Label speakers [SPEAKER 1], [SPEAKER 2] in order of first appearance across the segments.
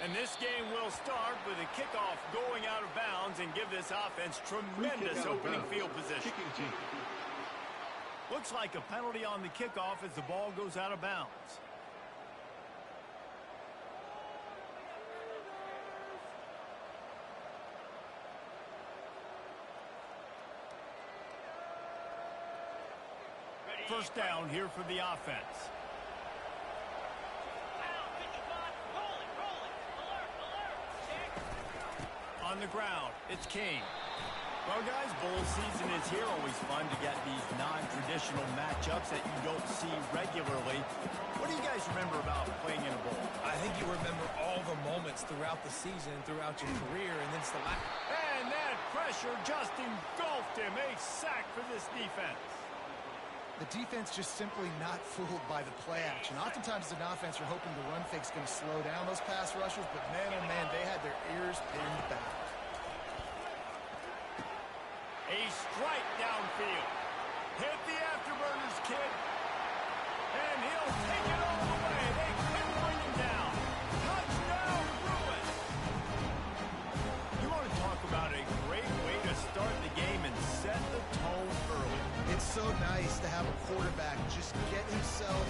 [SPEAKER 1] And this game will start with a kickoff going out of bounds and give this offense tremendous opening field position. Looks like a penalty on the kickoff as the ball goes out of bounds. First down here for the offense. On the ground, it's King. Well, guys, bowl season is here. Always fun to get these non-traditional matchups that you don't see regularly. What do you guys remember about playing in a bowl?
[SPEAKER 2] I think you remember all the moments throughout the season, throughout your career, and then select.
[SPEAKER 1] And that pressure just engulfed him. A sack for this defense.
[SPEAKER 3] The defense just simply not fooled by the play action. Oftentimes, as an offense, you're hoping the run fake's going to slow down those pass rushers, but man, oh man, they had their ears pinned back.
[SPEAKER 1] A strike downfield. Hit the afterburners, kid. And he'll take it all the way. They couldn't bring him down. Touchdown, Bruins. You want to talk about a great way to start the game and set the tone early.
[SPEAKER 3] It's so nice to have a quarterback just get himself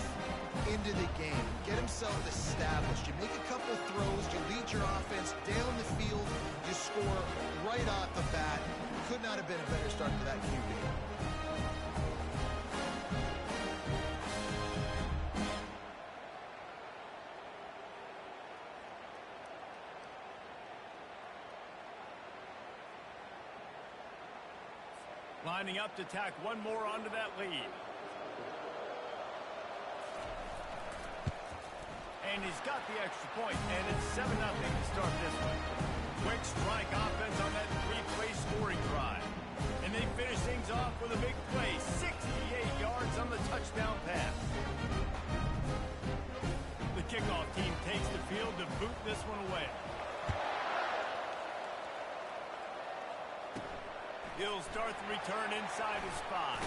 [SPEAKER 3] into the game, get himself established. You make a couple throws, you lead your offense down the field, you score right off the bat. Could not have been a better start for that QB.
[SPEAKER 1] Lining up to tack one more onto that lead. And he's got the extra point, and it's 7-0 to start this one. Quick strike offense on that three-play scoring drive. And they finish things off with a big play, 68 yards on the touchdown pass. The kickoff team takes the field to boot this one away. He'll start the return inside his spot.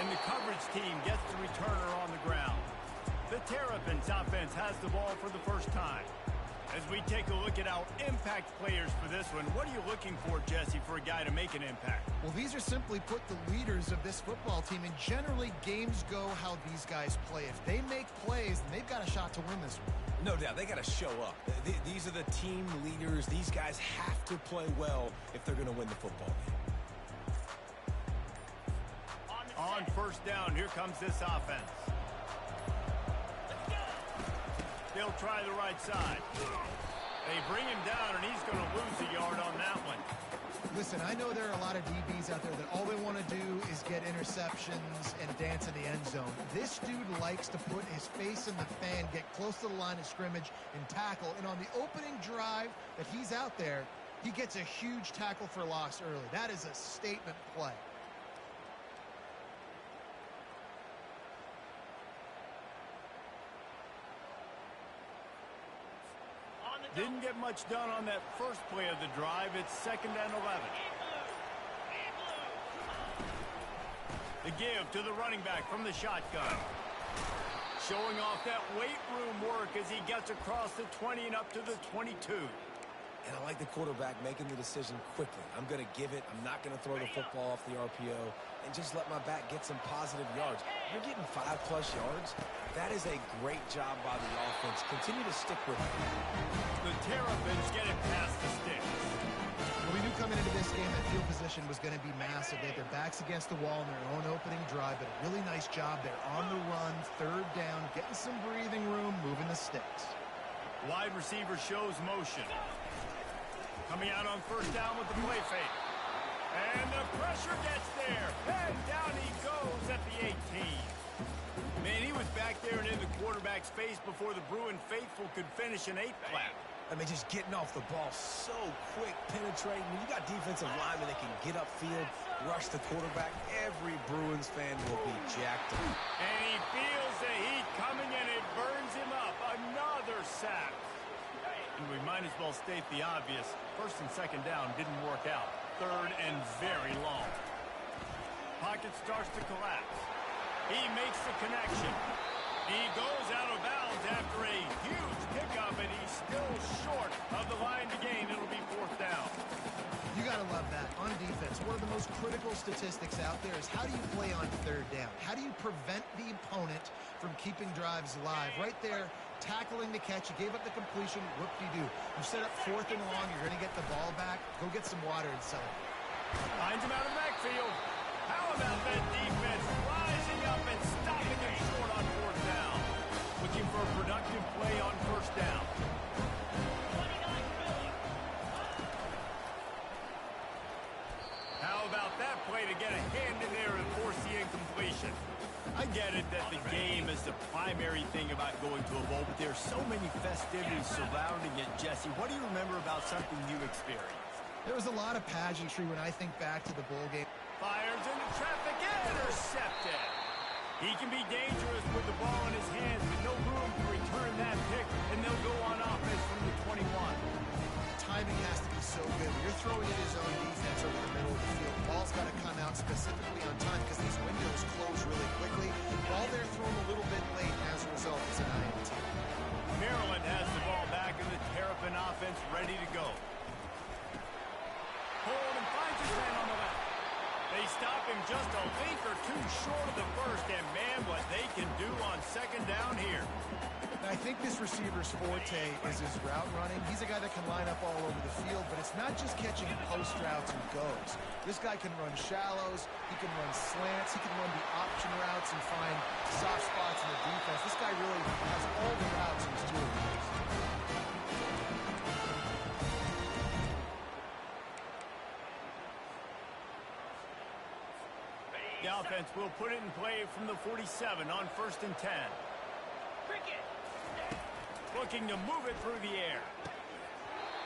[SPEAKER 1] And the coverage team gets the returner on the ground. The Terrapins offense has the ball for the first time. As we take a look at our impact players for this one, what are you looking for, Jesse, for a guy to make an impact?
[SPEAKER 3] Well, these are simply put the leaders of this football team, and generally games go how these guys play. If they make plays, then they've got a shot to win this one.
[SPEAKER 2] No doubt, they got to show up. These are the team leaders. These guys have to play well if they're going to win the football game.
[SPEAKER 1] On first down, here comes this offense. They'll try the right side. They bring him down, and he's going to lose a yard on that one.
[SPEAKER 3] Listen, I know there are a lot of DBs out there that all they want to do is get interceptions and dance in the end zone. This dude likes to put his face in the fan, get close to the line of scrimmage, and tackle. And on the opening drive that he's out there, he gets a huge tackle for loss early. That is a statement play.
[SPEAKER 1] Didn't get much done on that first play of the drive. It's 2nd and 11. The give to the running back from the shotgun. Showing off that weight room work as he gets across the 20 and up to the 22.
[SPEAKER 2] And I like the quarterback making the decision quickly. I'm going to give it. I'm not going to throw the football off the RPO and just let my back get some positive yards. You're getting 5+ yards. That is a great job by the offense. Continue to stick with it.
[SPEAKER 1] The Terrapins get it past the sticks.
[SPEAKER 3] Well, we knew coming into this game that field position was going to be massive. They had their backs against the wall in their own opening drive, but a really nice job there on the run, 3rd down, getting some breathing room, moving the sticks.
[SPEAKER 1] Wide receiver shows motion. Coming out on first down with the play fake. And the pressure gets there. And down he goes at the 18. Man, he was back there and in the quarterback's face before the Bruin faithful could finish an 8-clap.
[SPEAKER 2] I mean, just getting off the ball so quick, penetrating. You got defensive linemen that can get upfield, rush the quarterback. Every Bruins fan will be jacked up.
[SPEAKER 1] And he feels the heat coming and it burns him up. Another sack. And we might as well state the obvious. 1st and 2nd down didn't work out. 3rd and very long. Pocket starts to collapse. He makes the connection. He goes out of bounds after a huge pickup, and he still
[SPEAKER 3] about that. On defense, one of the most critical statistics out there is how do you play on third down? How do you prevent the opponent from keeping drives alive? Right there, tackling the catch. You gave up the completion. Whoop-de-doo. You set up 4th and long. You're going to get the ball back. Go get some water and celebrate.
[SPEAKER 1] Finds him out of the backfield. How about that defense rising up and stopping him short on 4th down? Looking for a productive play on 1st down. How about that play to get a hand in there and force the incompletion? I get it that the game is the primary thing about going to a bowl, but there's so many festivities surrounding it. Jesse, what do you remember about something you experienced?
[SPEAKER 3] There was a lot of pageantry when I think back to the bowl game.
[SPEAKER 1] Fires into traffic, intercepted. He can be dangerous with the ball in his hands, but no room to return that pick, and they'll go on offense from the 21.
[SPEAKER 3] Timing has to be so good. You're throwing in his own defense over the middle of the field. The ball's got to come out specifically on time because these windows close really quickly. Ball there thrown a little bit late, and as a result, it's an INT.
[SPEAKER 1] Maryland has the ball back in the Terrapin offense ready to go. Hold and finds his man on the left. They stop him just a link or two short of the first, and man, what they can do on 2nd down here.
[SPEAKER 3] I think this receiver's forte is his route running. He's a guy that can line up all over the field, but it's not just catching post routes and goes. This guy can run shallows, he can run slants, he can run the option routes and find soft spots in the defense. This guy really has all the routes in his toolbox.
[SPEAKER 1] The offense will put it in play from the 47 on 1st and 10. Looking to move it through the air.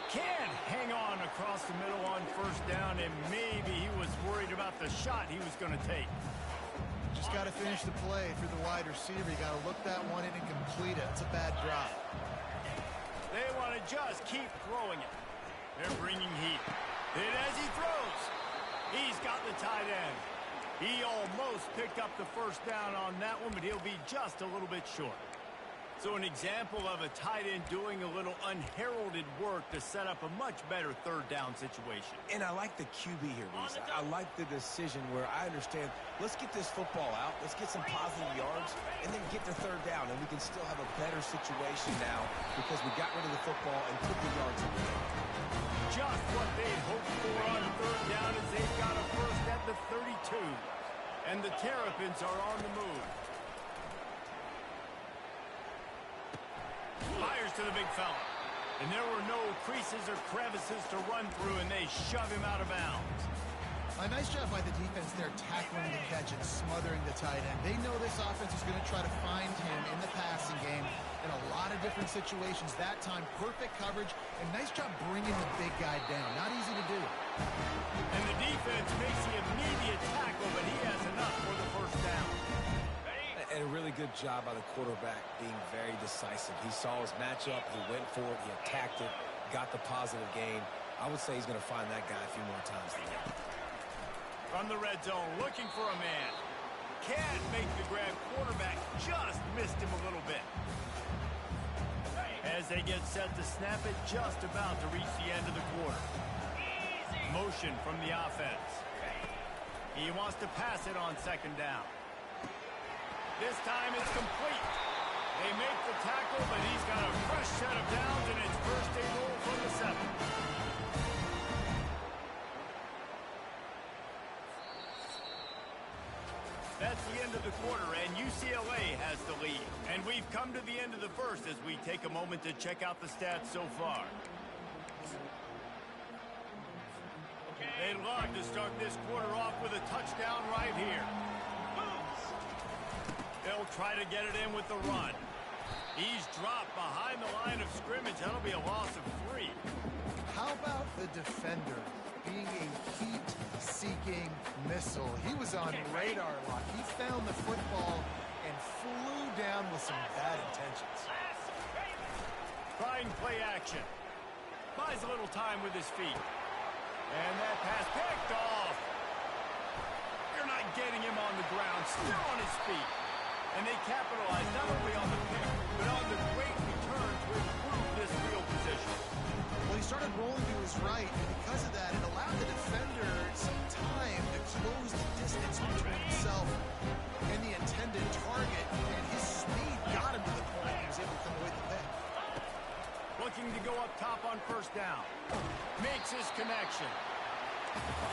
[SPEAKER 1] Can't hang on across the middle on 1st down, and maybe he was worried about the shot he was going to take.
[SPEAKER 3] Just got to finish the play for the wide receiver. You got to look that one in and complete it. It's a bad drop.
[SPEAKER 1] They want to just keep throwing it. They're bringing heat. And as he throws, he's got the tight end. He almost picked up the 1st down on that one, but he'll be just a little bit short. So an example of a tight end doing a little unheralded work to set up a much better 3rd down situation.
[SPEAKER 2] And I like the QB here, Reese. I like the decision where I understand, let's get this football out, let's get some positive yards, and then get to 3rd down, and we can still have a better situation now because we got rid of the football and put the yards in there.
[SPEAKER 1] Just what they'd hoped for on 3rd down as they've got a first at the 32. And the Terrapins are on the move. Fires to the big fella. And there were no creases or crevices to run through, and they shove him out of bounds.
[SPEAKER 3] A nice job by the defense there tackling the catch and smothering the tight end. They know this offense is going to try to find him in the passing game in a lot of different situations. That time, perfect coverage, and nice job bringing the big guy down. Not easy to do.
[SPEAKER 1] And the defense makes the immediate tackle, but he has enough for the 1st down.
[SPEAKER 2] And a really good job by the quarterback being very decisive. He saw his matchup, he went for it, he attacked it, got the positive gain. I would say he's going to find that guy a few more times today.
[SPEAKER 1] From the red zone, looking for a man. Can't make the grab. Quarterback just missed him a little bit. As they get set to snap it, just about to reach the end of the quarter. Motion from the offense. He wants to pass it on 2nd down. This time it's complete. They make the tackle, but he's got a fresh set of downs, and it's 1st and goal from the 7. That's the end of the quarter, and UCLA has the lead. And we've come to the end of the first as we take a moment to check out the stats so far. They love to start this quarter off with a touchdown right here. They'll try to get it in with the run. He's dropped behind the line of scrimmage. That'll be a loss of 3.
[SPEAKER 3] How about the defender being a heat-seeking missile? He was on radar lock. He found the football and flew down with some bad intentions.
[SPEAKER 1] Trying play action. Buys a little time with his feet. And that pass picked off. You're not getting him on the ground. Still on his feet. And they capitalize not only on the pick, but on the great return to improve this field position.
[SPEAKER 3] Well, he started rolling to his right, and because of that, it allowed the defender
[SPEAKER 1] first down. Makes his connection.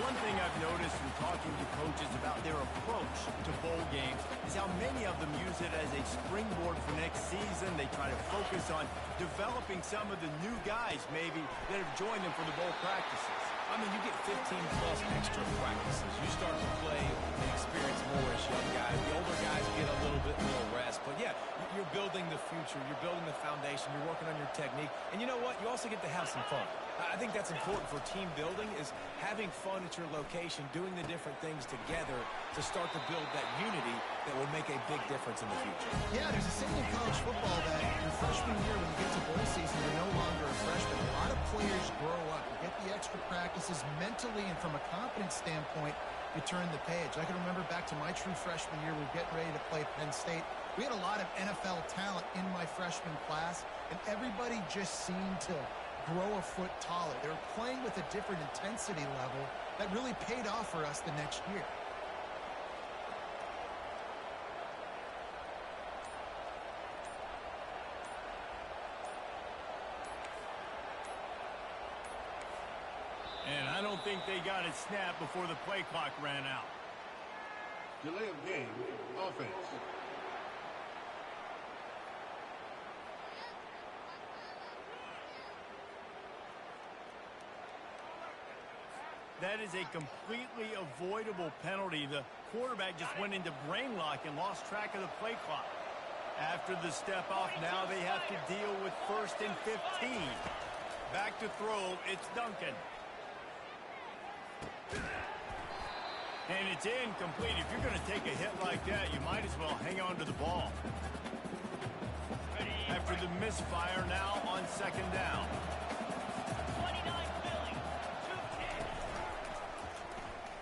[SPEAKER 1] One thing I've noticed from talking to coaches about their approach to bowl games is how many of them use it as a springboard for next season. They try to focus on developing some of the new guys, maybe, that have joined them for the bowl practices.
[SPEAKER 2] I mean, you get 15-plus extra practices. You start to play and experience more as young guys. The older guys get a little bit more rest. But, yeah, you're building the future. You're building the foundation. You're working on your technique. And you know what? You also get to have some fun. I think that's important for team building, is having fun at your location, doing the different things together to start to build that unity that will make a big difference in the future.
[SPEAKER 3] Yeah, there's a saying in college football that your freshman year, when you get to bowl season, you're no longer a freshman. A lot of players grow up. You get the extra practices mentally, and from a confidence standpoint, you turn the page. I can remember back to my true freshman year, we were getting ready to play Penn State. We had a lot of NFL talent in my freshman class, and everybody just seemed to grow a foot taller. They were playing with a different intensity level that really paid off for us the next year.
[SPEAKER 1] And I don't think they got it snapped before the play clock ran out.
[SPEAKER 4] Delay of game, offense.
[SPEAKER 1] That is a completely avoidable penalty. The quarterback just went into brain lock and lost track of the play clock. After the step off, now they have to deal with 1st and 15. Back to throw, it's Duncan. And it's incomplete. If you're going to take a hit like that, you might as well hang on to the ball. After the misfire, now on 2nd down.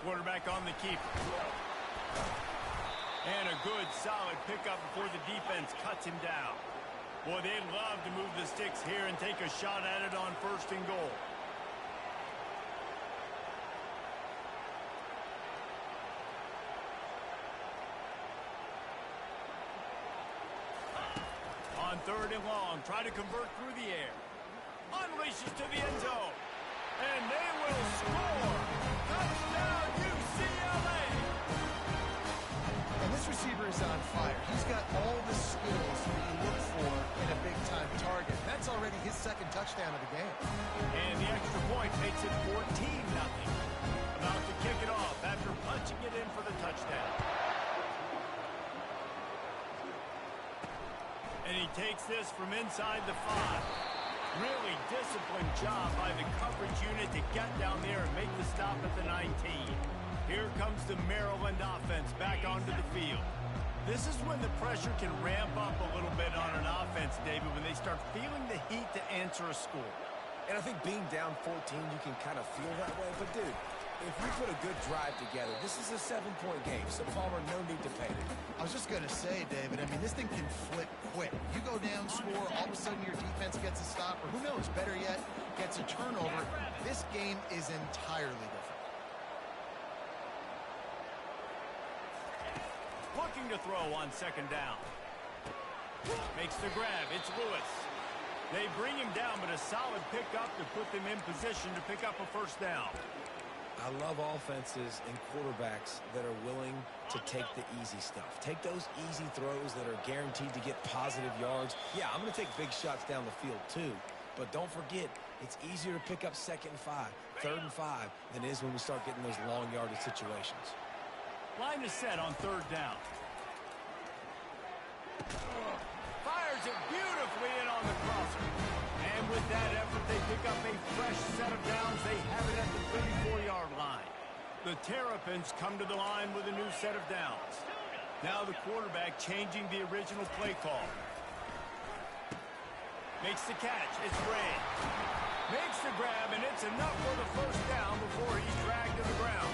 [SPEAKER 1] Quarterback on the keeper. And a good, solid pickup before the defense cuts him down. Boy, they'd love to move the sticks here and take a shot at it on 1st and goal. On 3rd and long, try to convert through the air. Unleashes to the end zone. And they will score. Touchdown, UCLA.
[SPEAKER 3] And this receiver is on fire. He's got all the skills that you look for in a big-time target. That's already his 2nd touchdown of the game.
[SPEAKER 1] And the extra point makes it 14-0. About to kick it off after punching it in for the touchdown. And he takes this from inside the 5. Really disciplined job by the coverage unit to get down there and make the stop at the 19. Here comes the Maryland offense back onto the field. This is when the pressure can ramp up a little bit on an offense, David, when they start feeling the heat to answer a score.
[SPEAKER 2] And I think being down 14, you can kind of feel that way. But, dude, if we put a good drive together, this is a 7-point game. So, Palmer, no need to panic.
[SPEAKER 3] I was just going to say, David, I mean, this thing can flip quick. You go down, score, all of a sudden your defense gets a stop, or who knows, better yet, gets a turnover. This game is entirely different.
[SPEAKER 1] Looking to throw on 2nd down. Makes the grab. It's Lewis. They bring him down, but a solid pickup to put them in position to pick up a 1st down.
[SPEAKER 2] I love offenses and quarterbacks that are willing to take the easy stuff. Take those easy throws that are guaranteed to get positive yards. Yeah, I'm going to take big shots down the field too. But don't forget, it's easier to pick up 2nd and 5, 3rd and 5 than it is when we start getting those long yardage situations.
[SPEAKER 1] Line is set on 3rd down. Fires it beautifully in on the crosser. And with that effort, they pick up a fresh set of downs. They have it at the 34-yard line. The Terrapins come to the line with a new set of downs. Now the quarterback changing the original play call. Makes the catch. It's Ray. Makes the grab, and it's enough for the 1st down before he's dragged to the ground.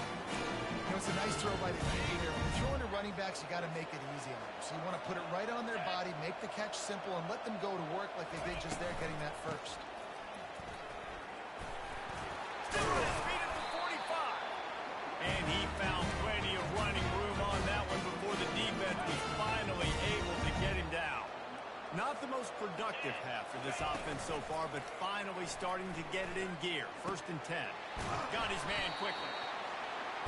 [SPEAKER 3] You know, it's a nice throw by the DB here. When you're throwing to running backs, you got to make it easy on them. So you want to put it right on their body, make the catch simple, and let them go to work like they did just there, getting that 1st.
[SPEAKER 1] Still on his feet at the 45. And he found plenty of running room on that one before the defense was finally able to get him down. Not the most productive half for this offense so far, but finally starting to get it in gear. 1st and 10. Got his man quickly.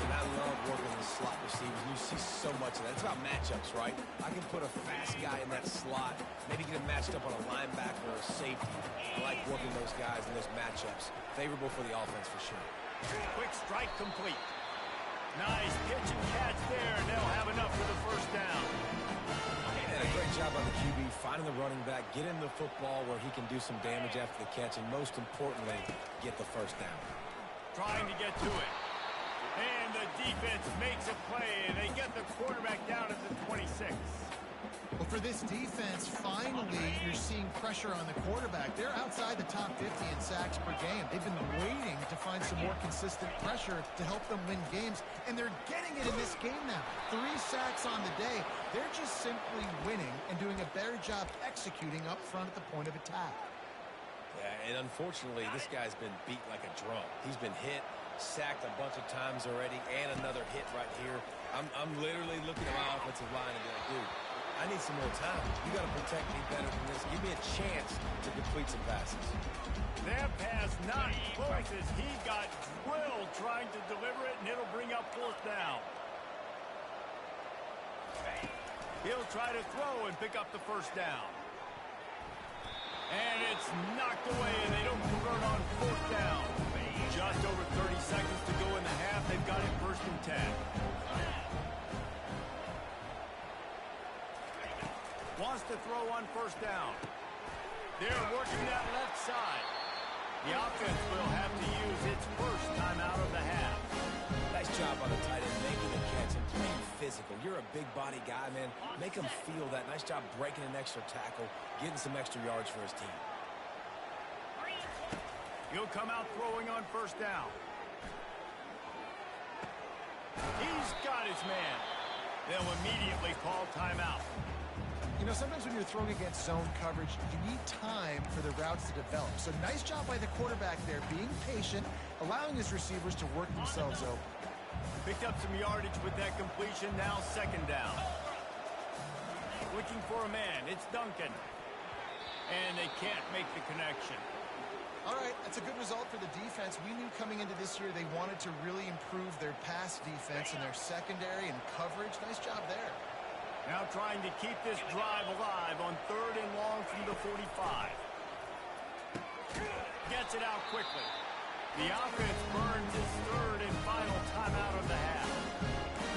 [SPEAKER 2] And I love working the slot receivers. You see so much of that. It's about matchups, right? I can put a fast guy in that slot, maybe get him matched up on a linebacker or a safety. I like working those guys in those matchups. Favorable for the offense for sure.
[SPEAKER 1] Quick strike complete. Nice pitch and catch there, and they'll have enough for the 1st down.
[SPEAKER 2] And a great job by the QB finding the running back, get him the football where he can do some damage after the catch, and most importantly, get the 1st down.
[SPEAKER 1] Trying to get to it. And the defense makes a play, and they get the quarterback down at the 26.
[SPEAKER 3] Well, for this defense, finally, you're seeing pressure on the quarterback. They're outside the top 50 in sacks per game. They've been waiting to find some more consistent pressure to help them win games, and they're getting it in this game now. 3 sacks on the day. They're just simply winning and doing a better job executing up front at the point of attack.
[SPEAKER 2] Yeah, and unfortunately, this guy's been beat like a drum. He's been hit, sacked a bunch of times already, and another hit right here. I'm literally looking at my offensive line and going, dude, I need some more time. You got to protect me better than this. Give me a chance to complete some passes.
[SPEAKER 1] That pass not close as he got drilled trying to deliver it, and it'll bring up 4th down. He'll try to throw and pick up the 1st down. And it's knocked away, and they don't convert on 4th down. Just over 30 seconds to go in the half. They've got it 1st and 10. Wants to throw on 1st down. They're working that left side. The offense will have to use its 1st timeout of the half.
[SPEAKER 2] Nice job on the tight end, making the catch and playing physical. You're a big body guy, man. Make him feel that. Nice job breaking an extra tackle, getting some extra yards for his team.
[SPEAKER 1] He'll come out throwing on 1st down. He's got his man. They'll immediately call timeout.
[SPEAKER 3] You know, sometimes when you're throwing against zone coverage, you need time for the routes to develop. So nice job by the quarterback there, being patient, allowing his receivers to work themselves open.
[SPEAKER 1] Picked up some yardage with that completion. Now 2nd down. Looking for a man. It's Duncan. And they can't make the connection.
[SPEAKER 3] All right, that's a good result for the defense. We knew coming into this year they wanted to really improve their pass defense and their secondary and coverage. Nice job there.
[SPEAKER 1] Now trying to keep this drive alive on 3rd and long from the 45. Gets it out quickly. The offense burns its 3rd and final timeout of the half.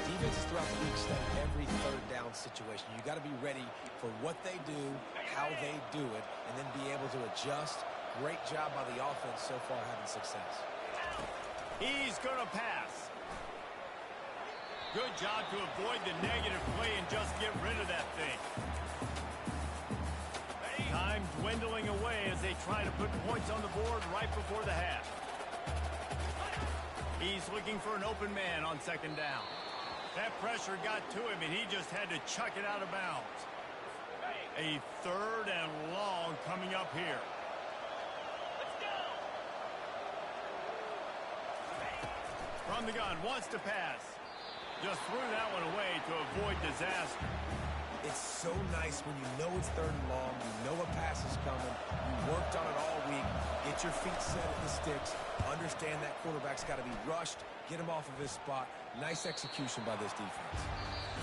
[SPEAKER 2] Defenses throughout the league study every 3rd down situation. You got to be ready for what they do, how they do it, and then be able to adjust. Great job by the offense so far having success.
[SPEAKER 1] He's going to pass. Good job to avoid the negative play and just get rid of that thing. Time dwindling away as they try to put points on the board right before the half. He's looking for an open man on 2nd down. That pressure got to him, and he just had to chuck it out of bounds. A 3rd and long coming up here. From the gun, wants to pass. Just threw that one away to avoid disaster.
[SPEAKER 2] It's so nice when you know it's 3rd and long, you know a pass is coming, you worked on it all week, get your feet set at the sticks, understand that quarterback's got to be rushed, get him off of his spot. Nice execution by this defense.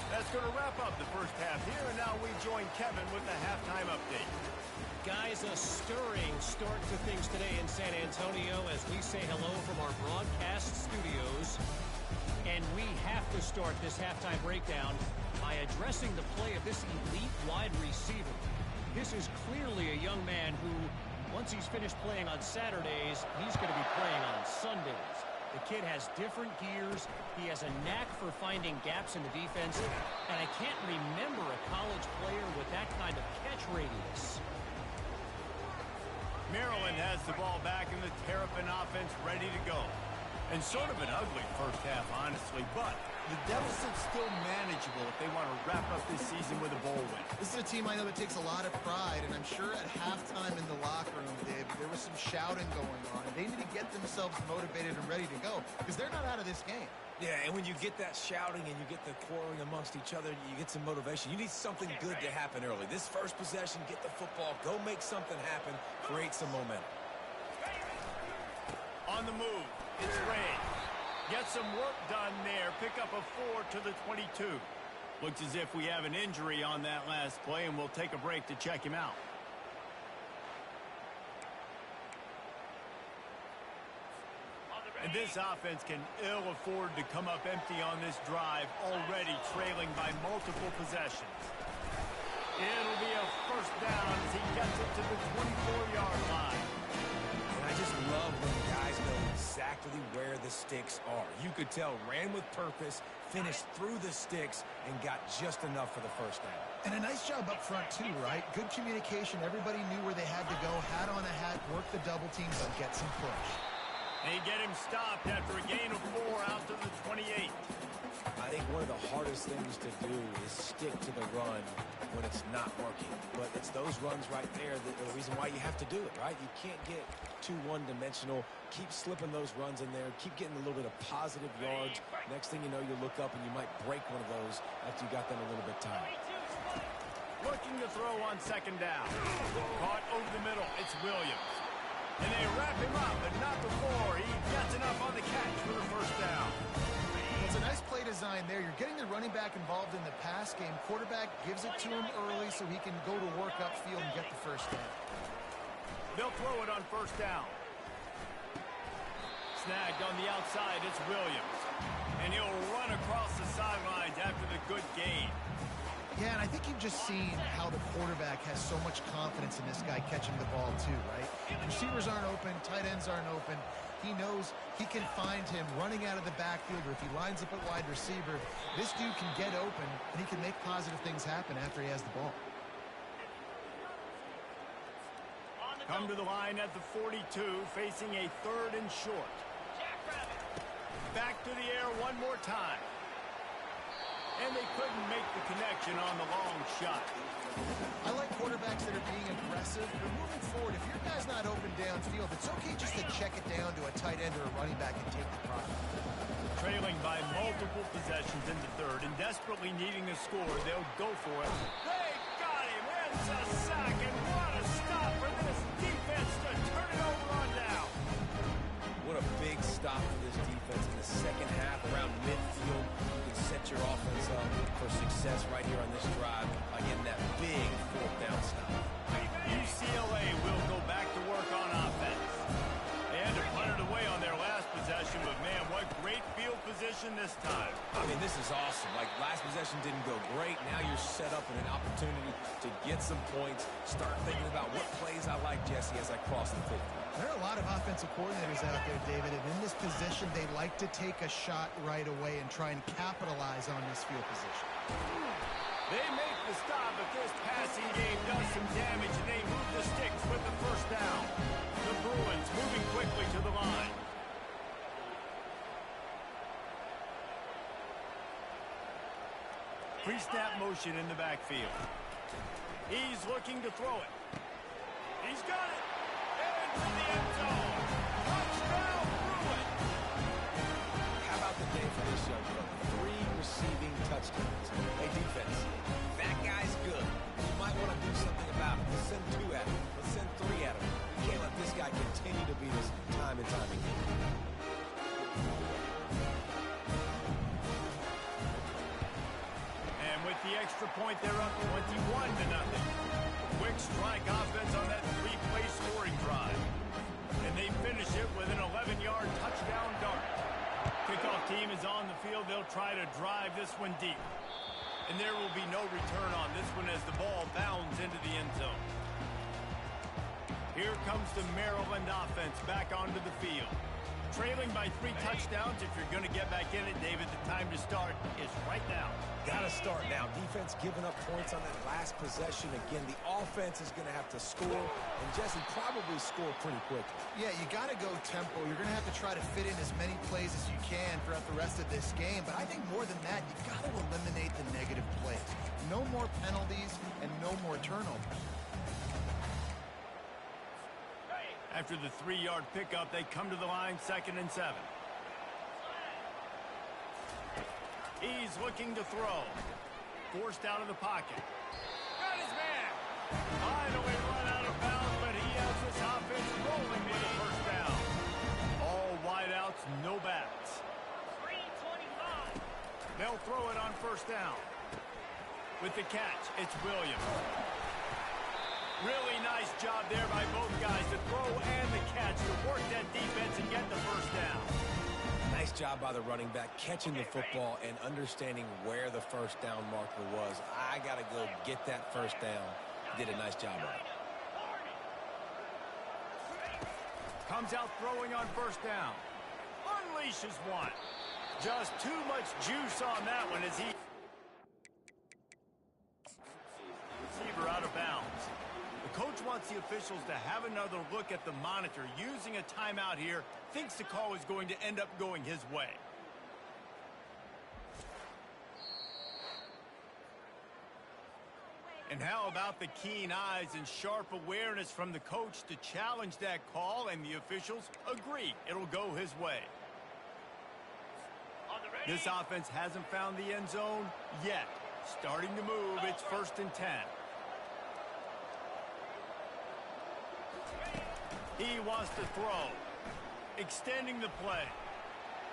[SPEAKER 1] That's going to wrap up the 1st half here, and now we join Kevin with the halftime update.
[SPEAKER 5] Guys, a stirring start to things today in San Antonio as we say hello from our broadcast studios. And we have to start this halftime breakdown by addressing the play of this elite wide receiver. This is clearly a young man who, once he's finished playing on Saturdays, he's going to be playing on Sundays. The kid has different gears. He has a knack for finding gaps in the defense. And I can't remember a college player with that kind of catch radius.
[SPEAKER 1] Maryland has the ball back in the Terrapin offense ready to go. And sort of an ugly 1st half, honestly, but the deficit's still manageable if they want to wrap up this season with a bowl win.
[SPEAKER 3] This is a team I know that takes a lot of pride, and I'm sure at halftime in the locker room, Dave, there was some shouting going on, and they need to get themselves motivated and ready to go because they're not out of this game.
[SPEAKER 2] Yeah, and when you get that shouting and you get the quarreling amongst each other, you get some motivation. You need something good to happen early. This first possession, get the football, go make something happen, create some momentum.
[SPEAKER 1] On the move, it's Ray. Get some work done there. Pick up a 4 to the 22. Looks as if we have an injury on that last play, and we'll take a break to check him out. And this offense can ill afford to come up empty on this drive, already trailing by multiple possessions. It'll be a first down as he gets it to the 24-yard line.
[SPEAKER 2] And I just love when guys know exactly where the sticks are. You could tell, ran with purpose, finished through the sticks, and got just enough for the first down.
[SPEAKER 3] And a nice job up front, too, right? Good communication. Everybody knew where they had to go, hat on a hat, work the double teams, and get some push.
[SPEAKER 1] They get him stopped after a gain of 4 out to the 28.
[SPEAKER 2] I think one of the hardest things to do is stick to the run when it's not working. But it's those runs right there that are the reason why you have to do it, right? You can't get too one-dimensional. Keep slipping those runs in there. Keep getting a little bit of positive yards. Next thing you know, you look up and you might break one of those after you got them a little bit tired.
[SPEAKER 1] Looking to throw on second down. Caught over the middle. It's Williams. And they wrap him up, but not before he gets enough on the catch for the first down.
[SPEAKER 3] It's a nice play design there. You're getting the running back involved in the pass game. Quarterback gives it to him early so he can go to work upfield and get the first down.
[SPEAKER 1] They'll throw it on first down. Snagged on the outside, it's Williams. And he'll run across the sidelines after the good gain.
[SPEAKER 3] Yeah, and I think you've just seen how the quarterback has so much confidence in this guy catching the ball too, right? Receivers aren't open, tight ends aren't open. He knows he can find him running out of the backfield, or if he lines up at wide receiver, this dude can get open, and he can make positive things happen after he has the ball.
[SPEAKER 1] Come to the line at the 42, facing a 3rd and short. Back to the air one more time. And they couldn't make the connection on the long shot.
[SPEAKER 3] I like quarterbacks that are being aggressive, but moving forward, if your guy's not open downfield, it's okay just to check it down to a tight end or a running back and take the product.
[SPEAKER 1] Trailing by multiple possessions in the 3rd and desperately needing a score, they'll go for it. They got him! It's a sack, and what a stop for this defense to turn it over on down.
[SPEAKER 2] What a big stop for this defense in the second half around midfield. You can set your offense up for success right here on this drive by getting that big 4th down stop.
[SPEAKER 1] UCLA will go back to work on offense. They had to punt it away on their last possession, but man, what great field position this time.
[SPEAKER 2] I mean, this is awesome. Like, last possession didn't go great. Now you're set up in an opportunity to get some points. Start thinking about what plays I like, Jesse, as I cross the field.
[SPEAKER 3] There are a lot of offensive coordinators out there, David, and in this position, they like to take a shot right away and try and capitalize on this field position.
[SPEAKER 1] They make the stop, but this passing game does some damage, and they move the sticks with the first down. The Bruins moving quickly to the line. Pre-snap motion in the backfield. He's looking to throw it. He's got it. Into the end zone. Touchdown, Bruins.
[SPEAKER 2] How about the day for this young brother? 3 receiving touchdowns. Hey, defense, that guy's good. You might want to do something about it. Let's send 2 at him. Let's send 3 at him. You can't let this guy continue to beat us time and time again.
[SPEAKER 1] And with the extra point, they're up 21-0. Quick strike offense on that 3-play scoring drive. And they finish it with an 11-yard touchdown dart. Kickoff team is on the field. They'll try to drive this one deep. And there will be no return on this one as the ball bounds into the end zone. Here comes the Maryland offense back onto the field. Trailing by 3 touchdowns. If you're going to get back in it, David, the time to start is right now.
[SPEAKER 2] Got to start now. Defense giving up points on that last possession. Again, the offense is going to have to score, and Jesse probably score pretty quickly.
[SPEAKER 3] Yeah, you got to go tempo. You're going to have to try to fit in as many plays as you can throughout the rest of this game. But I think more than that, you got to eliminate the negative plays. No more penalties and no more turnovers.
[SPEAKER 1] After the 3-yard pickup, they come to the line 2nd and 7. He's looking to throw. Forced out of the pocket. Got his man. Finally run out of bounds, but he has this offense rolling with a first down. All wideouts, no backs. 3:25. They'll throw it on first down. With the catch, it's Williams. Really nice job there by both guys, the throw and the catch, to work that defense and get the first down.
[SPEAKER 2] Nice job by the running back, catching the football and understanding where the first down marker was. I got to go get that first down. He did a nice job of it.
[SPEAKER 1] Comes out throwing on first down. Unleashes one. Just too much juice on that one as he... receiver out of bounds. The coach wants the officials to have another look at the monitor using a timeout here. Thinks the call is going to end up going his way. And how about the keen eyes and sharp awareness from the coach to challenge that call, and the officials agree it'll go his way. This offense hasn't found the end zone yet. Starting to move, it's 1st and 10. He wants to throw. Extending the play.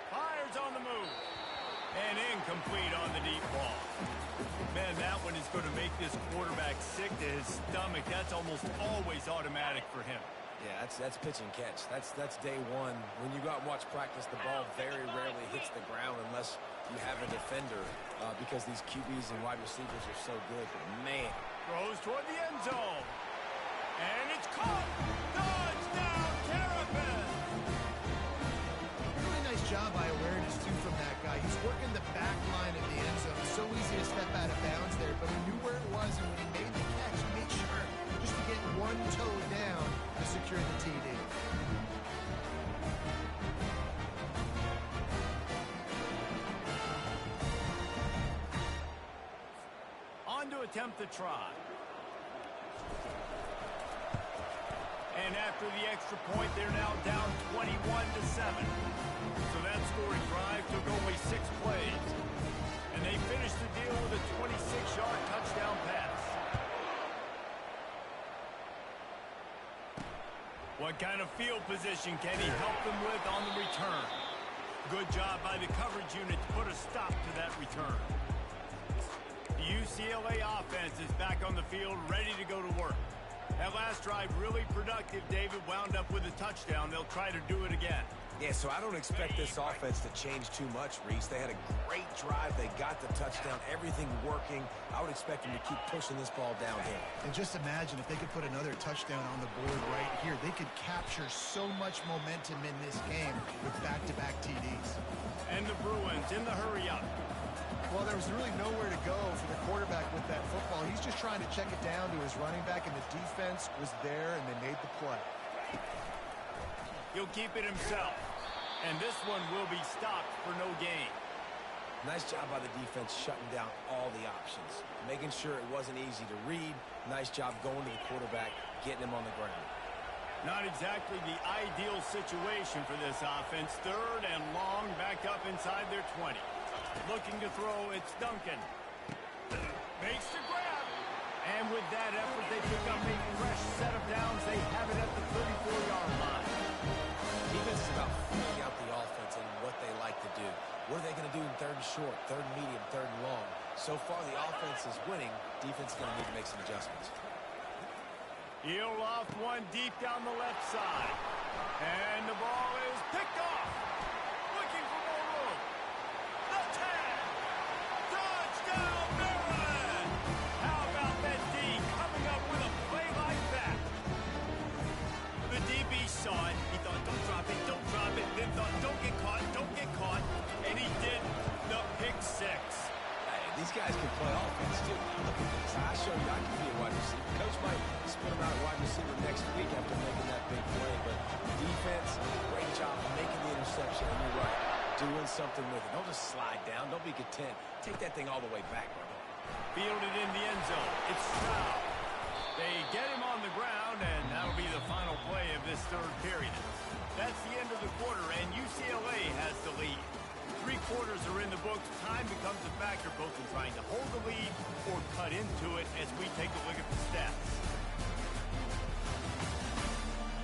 [SPEAKER 1] Fires on the move. And incomplete on the deep ball. Man, that one is going to make this quarterback sick to his stomach. That's almost always automatic for him.
[SPEAKER 2] Yeah, that's pitch and catch. That's day one. When you go out and watch practice, the ball very rarely hits the ground unless you have a defender, because these QBs and wide receivers are so good. But man.
[SPEAKER 1] Throws toward the end zone. And it's caught. Touchdown, Terrapin.
[SPEAKER 3] Really nice job by awareness, too, from that guy. He's working the back line of the end zone. So easy to step out of bounds there, but he knew where it was, and when he made the catch, he made sure just to get one toe down to secure the TD.
[SPEAKER 1] On to attempt the try. And after the extra point, they're now down 21-7. So that scoring drive took only 6 plays. And they finished the deal with a 26-yard touchdown pass. What kind of field position can he help them with on the return? Good job by the coverage unit to put a stop to that return. The UCLA offense is back on the field, ready to go to work. That last drive really productive. David wound up with a touchdown. They'll try to do it again.
[SPEAKER 2] Yeah, so I don't expect this offense to change too much, Reese. They had a great drive. They got the touchdown. Everything working. I would expect them to keep pushing this ball downhill.
[SPEAKER 3] And just imagine if they could put another touchdown on the board right here. They could capture so much momentum in this game with back-to-back TDs.
[SPEAKER 1] And the Bruins in the hurry-up.
[SPEAKER 3] Well, there was really nowhere to go for the quarterback with that football. He's just trying to check it down to his running back, and the defense was there, and they made the play.
[SPEAKER 1] He'll keep it himself. And this one will be stopped for no gain.
[SPEAKER 2] Nice job by the defense shutting down all the options, making sure it wasn't easy to read. Nice job going to the quarterback, getting him on the ground.
[SPEAKER 1] Not exactly the ideal situation for this offense. 3rd and long, back up inside their 20. Looking to throw, it's Duncan. Makes the grab. And with that effort, they pick up a fresh set of downs. They have it at the 34-yard line.
[SPEAKER 2] Defense is about figuring out the offense and what they like to do. What are they going to do in 3rd and short, 3rd and medium, 3rd and long? So far, the offense is winning. Defense is going to need to make some adjustments.
[SPEAKER 1] He'll loft one deep down the left side. And the ball is picked off. Looking for more room. The 10. Touchdown, Maryland. How about that D coming up with a play like that? The DB saw it. He thought, don't drop it, don't drop it. Then thought, don't get caught, don't get caught. And he did the pick 6.
[SPEAKER 2] Hey, these guys can play offense, too. Look at this. I show you I can be a wide receiver. Coach might split him out at wide receiver next week after making that big play. But defense, great job making the interception. And you're right, doing something with it. Don't just slide down. Don't be content. Take that thing all the way back, brother.
[SPEAKER 1] Fielded in the end zone. It's Stroud. They get him on the ground, and that'll be the final play of this 3rd period. That's the end of the quarter, and UCLA has the lead. 3 quarters are in the books. Time becomes a factor both in trying to hold the lead or cut into it as we take a look at the stats.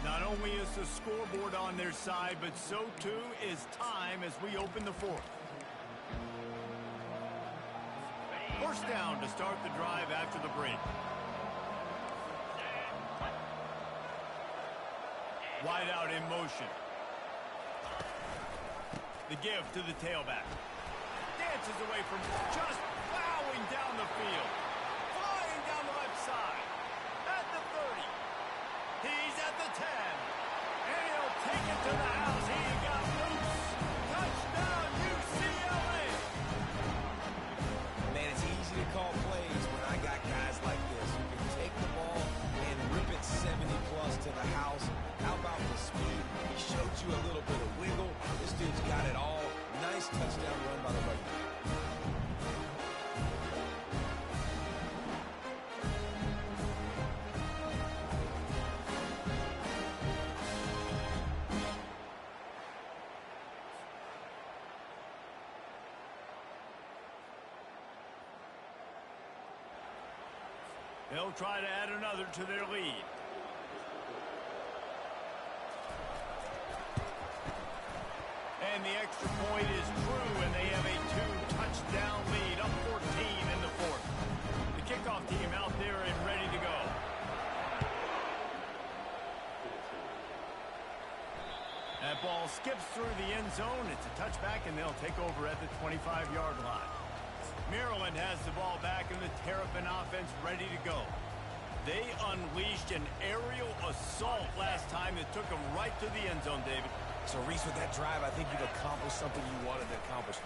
[SPEAKER 1] Not only is the scoreboard on their side, but so too is time as we open the fourth. First down to start the drive after the break. Wide out in motion. The give to the tailback. Dances away from just plowing down the field. Flying down the left side. At the 30. He's at the 10. And he'll take it to the house. He got loose. Touchdown, UCLA.
[SPEAKER 2] Man, it's easy to call plays when I got guys like this who can take the ball and rip it 70-plus to the house. How about the speed? He showed you a little bit of wiggle. This dude's got it all. Nice touchdown run by the right back.
[SPEAKER 1] They'll try to add another to their lead. And the extra point is true, and they have a 2-touchdown lead, up 14 in the fourth. The kickoff team out there and ready to go. That ball skips through the end zone. It's a touchback, and they'll take over at the 25-yard line. Maryland has the ball back, and the Terrapin offense ready to go. They unleashed an aerial assault last time that took them right to the end zone, David.
[SPEAKER 2] So, Reese, with that drive, I think you've accomplished something you wanted to accomplish.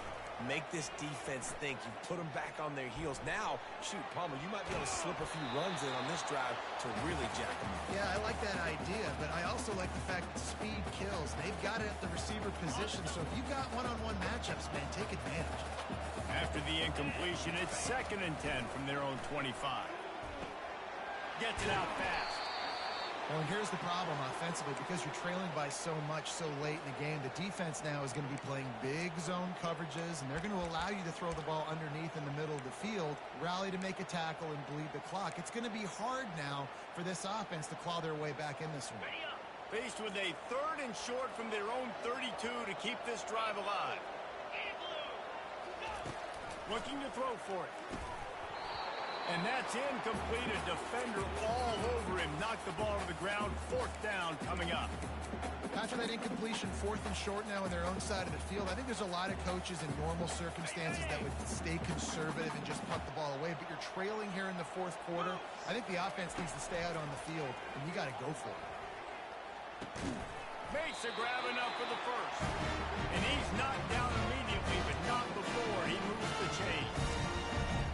[SPEAKER 2] Make this defense think. You put them back on their heels. Now, shoot, Palmer, you might be able to slip a few runs in on this drive to really jack them up.
[SPEAKER 3] Yeah, I like that idea, but I also like the fact that speed kills. They've got it at the receiver position, so if you've got one-on-one matchups, man, take advantage.
[SPEAKER 1] After the incompletion, it's 2nd and 10 from their own 25. Gets it out fast.
[SPEAKER 3] Well, and here's the problem offensively. Because you're trailing by so much so late in the game, the defense now is going to be playing big zone coverages, and they're going to allow you to throw the ball underneath in the middle of the field, rally to make a tackle, and bleed the clock. It's going to be hard now for this offense to claw their way back in this one.
[SPEAKER 1] Faced with a 3rd and short from their own 32 to keep this drive alive. Looking to throw for it. And that's incomplete. A defender all over him. Knocked the ball to the ground. 4th down coming up.
[SPEAKER 3] After that incompletion, 4th and short now on their own side of the field. I think there's a lot of coaches in normal circumstances that would stay conservative and just punt the ball away. But you're trailing here in the 4th quarter. I think the offense needs to stay out on the field, and you got to go for it.
[SPEAKER 1] Makes a grab enough for the first. And he's knocked down immediately, but not before he moves the chain.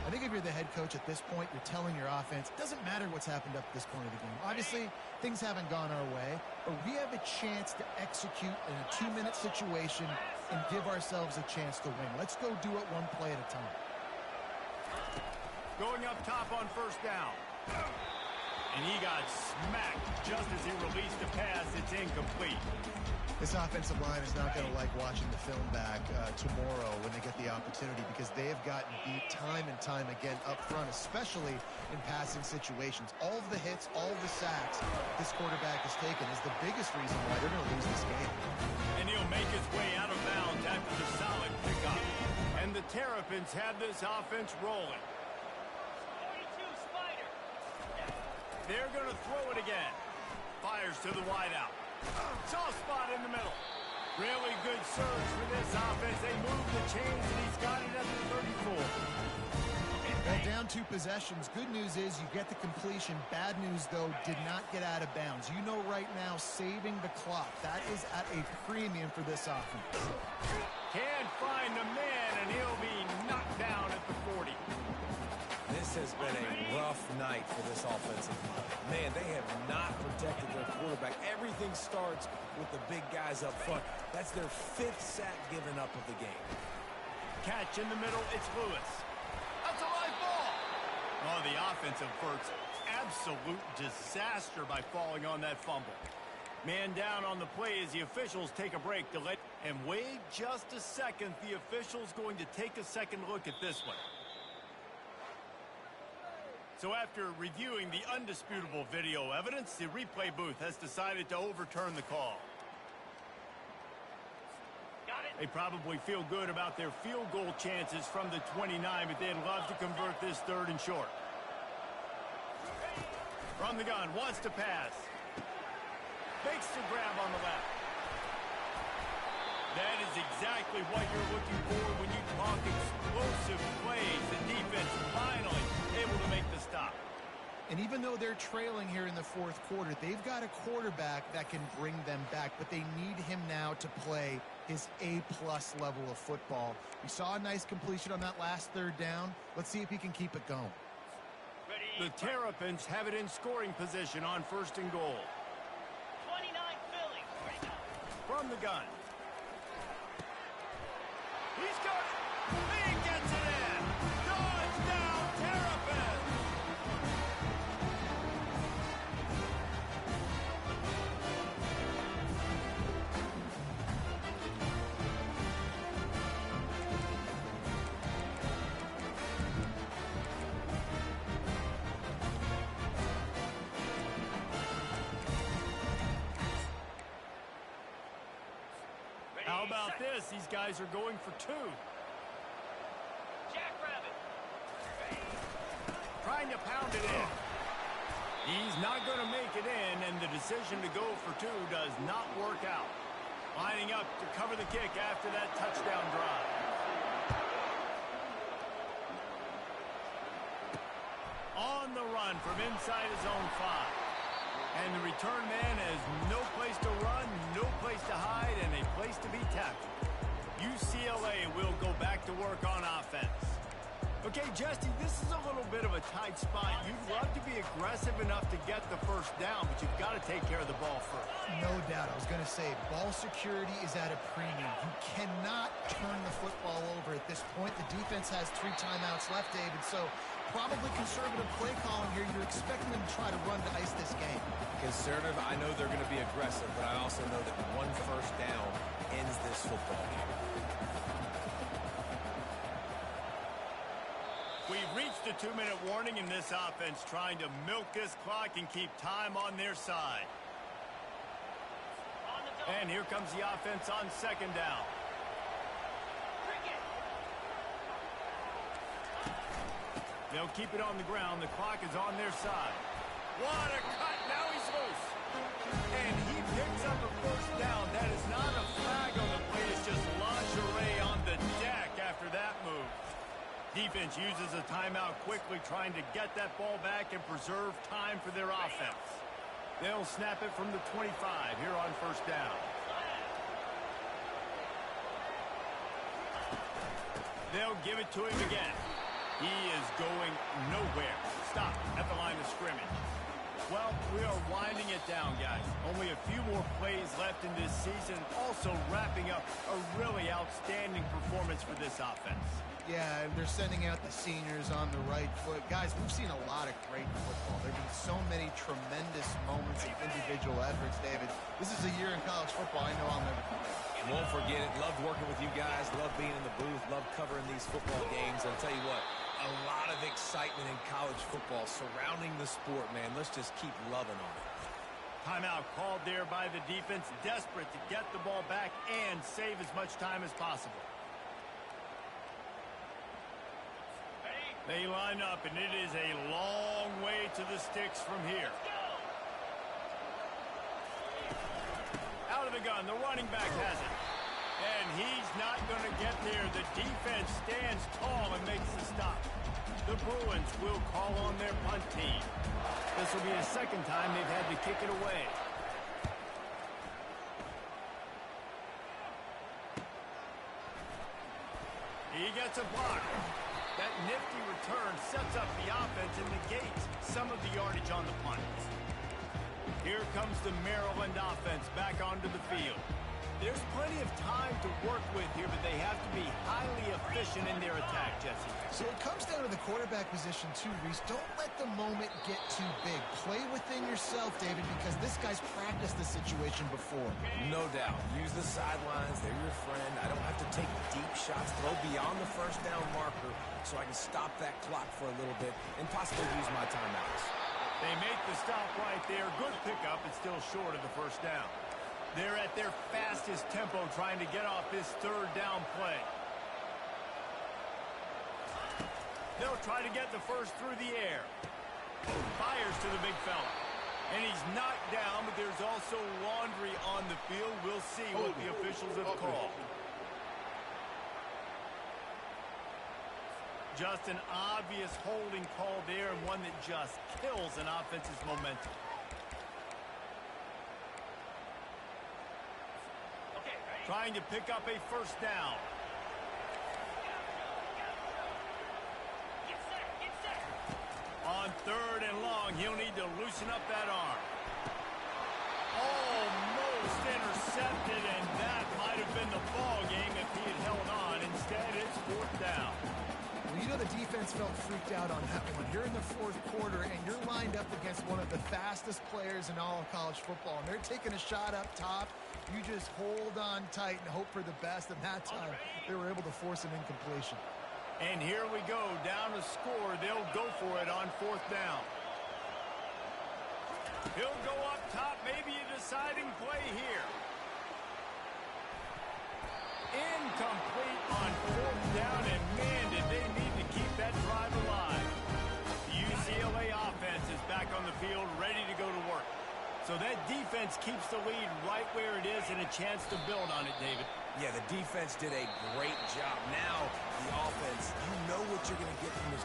[SPEAKER 3] I think if you're the head coach at this point, you're telling your offense, it doesn't matter what's happened up to this point of the game. Obviously, things haven't gone our way, but we have a chance to execute in a 2-minute situation and give ourselves a chance to win. Let's go do it one play at a time.
[SPEAKER 1] Going up top on 1st down. And he got smacked just as he released the pass. It's incomplete.
[SPEAKER 3] This offensive line is not going to like watching the film back tomorrow when they get the opportunity, because they have gotten beat time and time again up front, especially in passing situations. All of the hits, all of the sacks this quarterback has taken is the biggest reason why they're going to lose this game.
[SPEAKER 1] And he'll make his way out of bounds after the solid pickup. And the Terrapins have this offense rolling. They're going to throw it again. Fires to the wideout. Soft spot in the middle. Really good surge for this offense. They move the chains, and he's got it at the 34.
[SPEAKER 3] Well, down 2 possessions. Good news is you get the completion. Bad news, though, did not get out of bounds. You know right now, saving the clock. That is at a premium for this offense.
[SPEAKER 1] Can't find the man, and he'll be knocked down at the 40.
[SPEAKER 2] This has been a rough night for this offensive line. Man, they have not protected their quarterback. Everything starts with the big guys up front. That's their 5th sack given up of the game.
[SPEAKER 1] Catch in the middle, it's Lewis. That's a live ball. Oh, the offensive Burt's absolute disaster by falling on that fumble. Man down on the play as the officials take a break to let... And wait just a second. The official's going to take a second look at this one. So after reviewing the undisputable video evidence, the replay booth has decided to overturn the call. They probably feel good about their field goal chances from the 29, but they'd love to convert this 3rd and short. From the gun, wants to pass. Fakes the grab on the left. That is exactly what you're looking for when you talk explosive plays. The defense finally able to make the stop.
[SPEAKER 3] And even though they're trailing here in the 4th quarter, they've got a quarterback that can bring them back, but they need him now to play his A-plus level of football. We saw a nice completion on that last 3rd down. Let's see if he can keep it going.
[SPEAKER 1] The Terrapins have it in scoring position on 1st and goal.
[SPEAKER 5] 29 Philly.
[SPEAKER 1] From the gun. He's got it. He gets it in. Touchdown, Terrapins. How about this? These guys are going for 2.
[SPEAKER 5] Jackrabbit.
[SPEAKER 1] Trying to pound it in. He's not going to make it in, and the decision to go for 2 does not work out. Lining up to cover the kick after that touchdown drive. On the run from inside his own 5. And the return man has no place to run, no place to hide, and a place to be tackled. UCLA will go back to work on offense. Okay, Jesse, this is a little bit of a tight spot. You'd love to be aggressive enough to get the 1st down, but you've got to take care of the ball first.
[SPEAKER 3] No doubt. I was going to say, ball security is at a premium. You cannot turn the football over at this point. The defense has 3 timeouts left, David, so probably conservative play calling here. You're expecting them to try to run to ice this game.
[SPEAKER 2] Conservative, I know they're going to be aggressive, but I also know that 1 first down ends this football game.
[SPEAKER 1] We've reached a 2-minute warning in this offense, trying to milk this clock and keep time on their side. And here comes the offense on 2nd down. They'll keep it on the ground. The clock is on their side. What a cut. Now he's loose. And he picks up a 1st down. That is not a flag on the play. It's just lingerie on the deck after that move. Defense uses a timeout quickly, trying to get that ball back and preserve time for their offense. They'll snap it from the 25 here on 1st down. They'll give it to him again. He is going nowhere. Stop at the line of scrimmage. Well, we are winding it down, guys. Only a few more plays left in this season. Also wrapping up a really outstanding performance for this offense.
[SPEAKER 3] Yeah, and they're sending out the seniors on the right foot. Guys, we've seen a lot of great football. There have been so many tremendous moments of individual efforts, David. This is a year in college football I know I'll never forget.
[SPEAKER 2] Won't forget it. Loved working with you guys. Loved being in the booth. Loved covering these football games. I'll tell you what, a lot of excitement in college football surrounding the sport, man. Let's just keep loving on it.
[SPEAKER 1] Timeout called there by the defense, desperate to get the ball back and save as much time as possible. They line up, and it is a long way to the sticks from here. Out of the gun, the running back has it. And he's not going to get there. The defense stands tall and makes the stop. The Bruins will call on their punt team. This will be the 2nd time they've had to kick it away. He gets a block. That nifty return sets up the offense and negates some of the yardage on the punt. Here comes the Maryland offense back onto the field. There's plenty of time to work with here, but they have to be highly efficient in their attack, Jesse.
[SPEAKER 3] So it comes down to the quarterback position too, Reese. Don't let the moment get too big. Play within yourself, David, because this guy's practiced the situation before.
[SPEAKER 2] No doubt. Use the sidelines. They're your friend. I don't have to take deep shots, throw beyond the first down marker so I can stop that clock for a little bit and possibly use my timeouts.
[SPEAKER 1] They make the stop right there. Good pickup. It's still short of the first down. They're at their fastest tempo trying to get off this third down play. They'll try to get the first through the air. Fires to the big fella. And he's knocked down, but there's also laundry on the field. We'll see what the officials have called. Just an obvious holding call there, and one that just kills an offense's momentum. Trying to pick up a first down. On third and long, he'll need to loosen up that arm. Almost intercepted, and that might have been the ball game if he had held on. Instead, it's fourth down.
[SPEAKER 3] Well, you know the defense felt freaked out on that one. You're in the fourth quarter, and you're lined up against one of the fastest players in all of college football, and they're taking a shot up top. You just hold on tight and hope for the best, and that time they were able to force an incompletion.
[SPEAKER 1] And here we go, down to score. They'll go for it on fourth down. He'll go up top, maybe a deciding play here. Incomplete on fourth down, and man, did they need to keep that drive alive. The UCLA offense is back on the field, ready to go to work. So that defense keeps the lead right where it is and a chance to build on it, David.
[SPEAKER 2] Yeah, the defense did a great job. Now, the offense, you know what you're going to get from this defense.